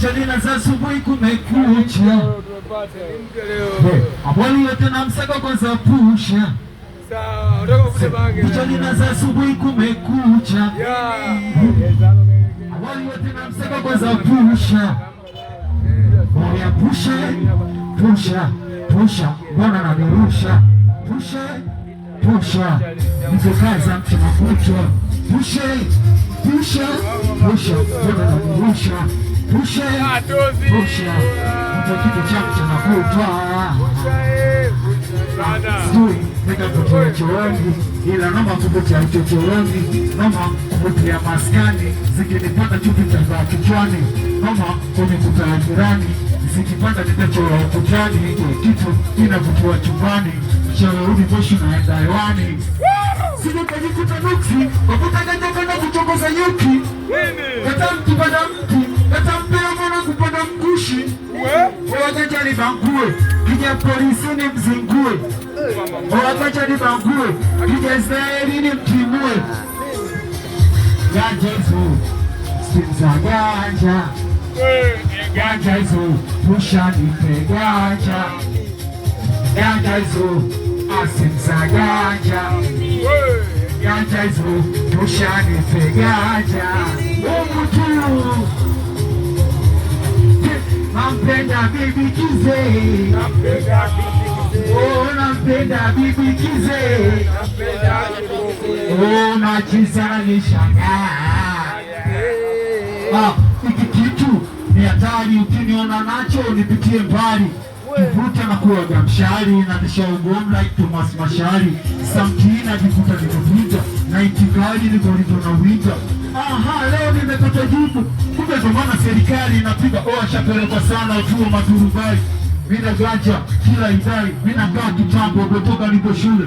Kuchalina za asubuhi kumekucha. Abwali yote na msako kwanza pusha. Kuchalina za asubuhi kumekucha. Abwali yote na msako kwanza pusha. Moya pusha, mbona nanirusha. Pusha, mzokaza mchana kutwa. Pusha, mbona nanirusha. Pusha, mto kitu cha mchana kutwa. Sijui, nika kutia chorongi, ila noma kubutia uchochorongi. Noma kubutia maskani, zikinipata chupi cha kichwani. Noma kwenye kuta ya jirani, zikipanda nitachora ukutani. Kitu inavutua chumbani, chararudi moshi naenda hewani. Sijui kajikuta nuksi, wakuta gajaka na kuchokoza nyuki. Kata mti pada mti, kata mpea mwana kupanda mkushi. Wakacha ni bangue, kija polisini mzingue. Wakacha ni bangue, kija Israeli ni mtimue. Ganja hizo, simza ganja. Ganja hizo, pusha nipe ganja. Ganja hizo, asimza ganja. Ganja hizo, pusha nipe ganja. Umutu nampenda bibi Kize. Oh, nampenda bibi Kize. Oh, machiza nishangaa. Hiki kitu ni hatari, ukiniona nacho nipitie mbali. Kivuta na kuwaga mshari, na nishaugom like Thomas Mashari. Samkina jivuta nikopita, na itikali nikorido na wita. Aha, leo nimepata jibu. Kumbe ndo maana serikali inapiga shapelekwa sana utuo maturubai. Mina ganja kila idai, mina kaa kitambo kutoka nipo shule.